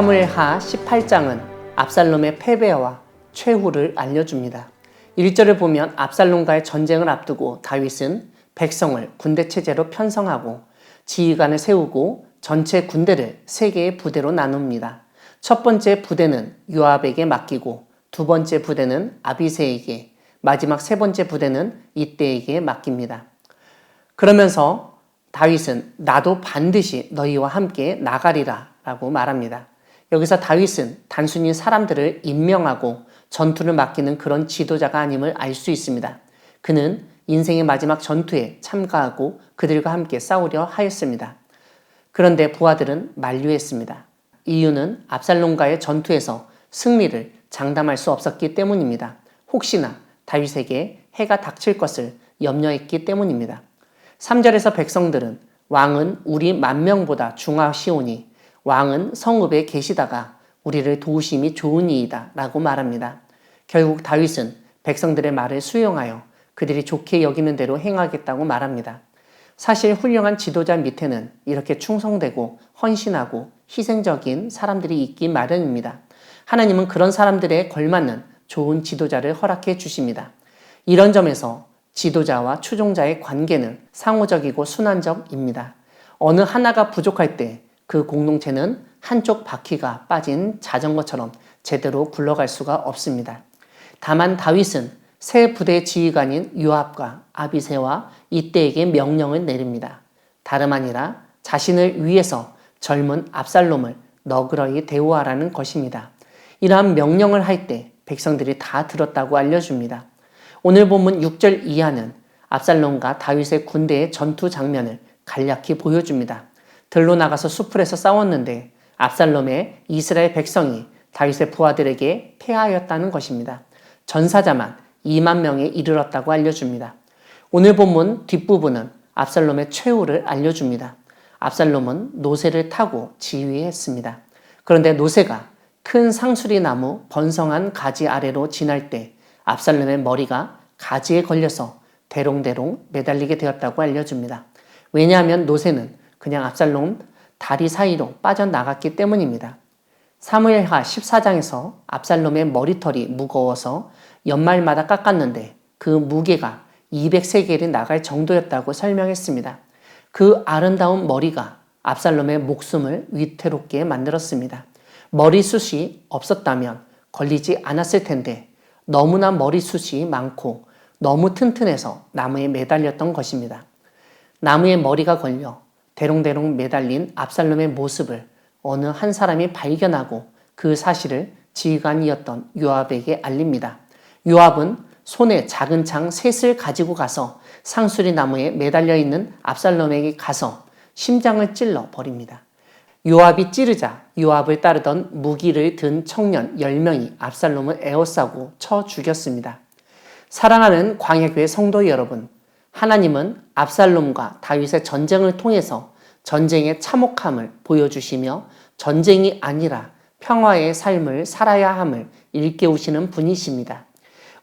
사무엘하 18장은 압살롬의 패배와 최후를 알려줍니다. 1절을 보면 압살롬과의 전쟁을 앞두고 다윗은 백성을 군대 체제로 편성하고 지휘관을 세우고 전체 군대를 3개의 부대로 나눕니다. 첫 번째 부대는 요압에게 맡기고 두 번째 부대는 아비새에게, 마지막 세 번째 부대는 이때에게 맡깁니다. 그러면서 다윗은 나도 반드시 너희와 함께 나가리라 라고 말합니다. 여기서 다윗은 단순히 사람들을 임명하고 전투를 맡기는 그런 지도자가 아님을 알 수 있습니다. 그는 인생의 마지막 전투에 참가하고 그들과 함께 싸우려 하였습니다. 그런데 부하들은 만류했습니다. 이유는 압살롬과의 전투에서 승리를 장담할 수 없었기 때문입니다. 혹시나 다윗에게 해가 닥칠 것을 염려했기 때문입니다. 3절에서 백성들은 왕은 우리 만명보다 중하시오니 왕은 성읍에 계시다가 우리를 도우심이 좋으니이다 라고 말합니다. 결국 다윗은 백성들의 말을 수용하여 그들이 좋게 여기는 대로 행하겠다고 말합니다. 사실 훌륭한 지도자 밑에는 이렇게 충성되고 헌신하고 희생적인 사람들이 있기 마련입니다. 하나님은 그런 사람들에 걸맞는 좋은 지도자를 허락해 주십니다. 이런 점에서 지도자와 추종자의 관계는 상호적이고 순환적입니다. 어느 하나가 부족할 때 그 공동체는 한쪽 바퀴가 빠진 자전거처럼 제대로 굴러갈 수가 없습니다. 다만 다윗은 세 부대 지휘관인 요압과 아비새와 이때에게 명령을 내립니다. 다름 아니라 자신을 위해서 젊은 압살롬을 너그러이 대우하라는 것입니다. 이러한 명령을 할 때 백성들이 다 들었다고 알려줍니다. 오늘 본문 6절 이하는 압살롬과 다윗의 군대의 전투 장면을 간략히 보여줍니다. 들로 나가서 수풀에서 싸웠는데 압살롬의 이스라엘 백성이 다윗의 부하들에게 패하였다는 것입니다. 전사자만 2만 명에 이르렀다고 알려줍니다. 오늘 본문 뒷부분은 압살롬의 최후를 알려줍니다. 압살롬은 노새를 타고 지휘했습니다. 그런데 노새가 큰 상수리 나무 번성한 가지 아래로 지날 때 압살롬의 머리가 가지에 걸려서 대롱대롱 매달리게 되었다고 알려줍니다. 왜냐하면 노새는 그냥 압살롬 다리 사이로 빠져나갔기 때문입니다. 사무엘하 14장에서 압살롬의 머리털이 무거워서 연말마다 깎았는데 그 무게가 200세겔이 나갈 정도였다고 설명했습니다. 그 아름다운 머리가 압살롬의 목숨을 위태롭게 만들었습니다. 머리숱이 없었다면 걸리지 않았을 텐데 너무나 머리숱이 많고 너무 튼튼해서 나무에 매달렸던 것입니다. 나무에 머리가 걸려 대롱대롱 매달린 압살롬의 모습을 어느 한 사람이 발견하고 그 사실을 지휘관이었던 요압에게 알립니다. 요압은 손에 작은 창 셋을 가지고 가서 상수리 나무에 매달려 있는 압살롬에게 가서 심장을 찔러 버립니다. 요압이 찌르자 요압을 따르던 무기를 든 청년 10명이 압살롬을 에워싸고 쳐 죽였습니다. 사랑하는 광야교회 성도 여러분, 하나님은 압살롬과 다윗의 전쟁을 통해서 전쟁의 참혹함을 보여주시며 전쟁이 아니라 평화의 삶을 살아야 함을 일깨우시는 분이십니다.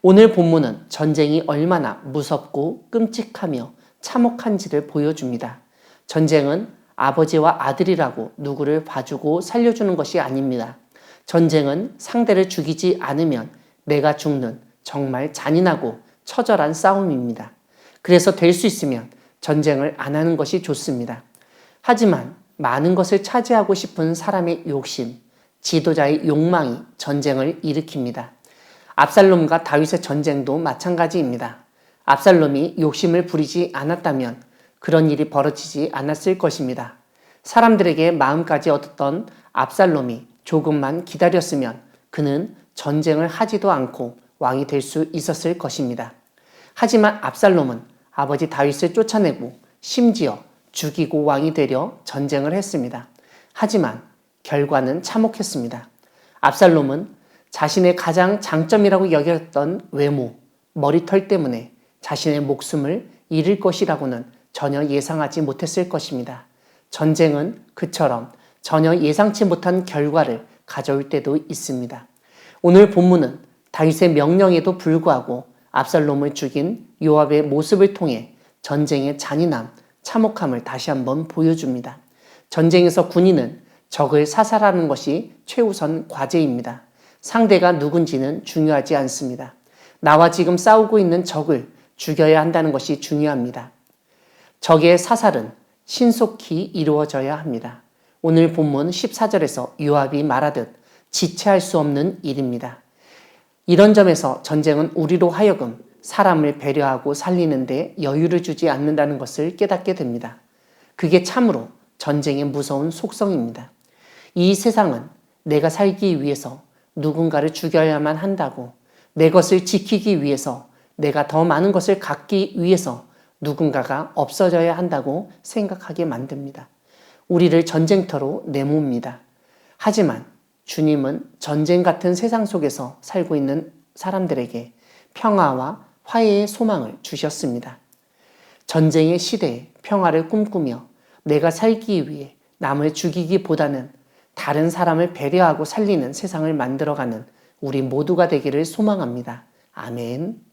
오늘 본문은 전쟁이 얼마나 무섭고 끔찍하며 참혹한지를 보여줍니다. 전쟁은 아버지와 아들이라고 누구를 봐주고 살려주는 것이 아닙니다. 전쟁은 상대를 죽이지 않으면 내가 죽는 정말 잔인하고 처절한 싸움입니다. 그래서 될 수 있으면 전쟁을 안 하는 것이 좋습니다. 하지만 많은 것을 차지하고 싶은 사람의 욕심, 지도자의 욕망이 전쟁을 일으킵니다. 압살롬과 다윗의 전쟁도 마찬가지입니다. 압살롬이 욕심을 부리지 않았다면 그런 일이 벌어지지 않았을 것입니다. 사람들에게 마음까지 얻었던 압살롬이 조금만 기다렸으면 그는 전쟁을 하지도 않고 왕이 될 수 있었을 것입니다. 하지만 압살롬은 아버지 다윗을 쫓아내고 심지어 죽이고 왕이 되려 전쟁을 했습니다. 하지만 결과는 참혹했습니다. 압살롬은 자신의 가장 장점이라고 여겼던 외모, 머리털 때문에 자신의 목숨을 잃을 것이라고는 전혀 예상하지 못했을 것입니다. 전쟁은 그처럼 전혀 예상치 못한 결과를 가져올 때도 있습니다. 오늘 본문은 다윗의 명령에도 불구하고 압살롬을 죽인 요압의 모습을 통해 전쟁의 잔인함, 참혹함을 다시 한번 보여줍니다. 전쟁에서 군인은 적을 사살하는 것이 최우선 과제입니다. 상대가 누군지는 중요하지 않습니다. 나와 지금 싸우고 있는 적을 죽여야 한다는 것이 중요합니다. 적의 사살은 신속히 이루어져야 합니다. 오늘 본문 14절에서 요압이 말하듯 지체할 수 없는 일입니다. 이런 점에서 전쟁은 우리로 하여금 사람을 배려하고 살리는데 여유를 주지 않는다는 것을 깨닫게 됩니다. 그게 참으로 전쟁의 무서운 속성입니다. 이 세상은 내가 살기 위해서 누군가를 죽여야만 한다고, 내 것을 지키기 위해서, 내가 더 많은 것을 갖기 위해서 누군가가 없어져야 한다고 생각하게 만듭니다. 우리를 전쟁터로 내모읍니다. 하지만 주님은 전쟁 같은 세상 속에서 살고 있는 사람들에게 평화와 화해의 소망을 주셨습니다. 전쟁의 시대에 평화를 꿈꾸며 내가 살기 위해 남을 죽이기보다는 다른 사람을 배려하고 살리는 세상을 만들어가는 우리 모두가 되기를 소망합니다. 아멘.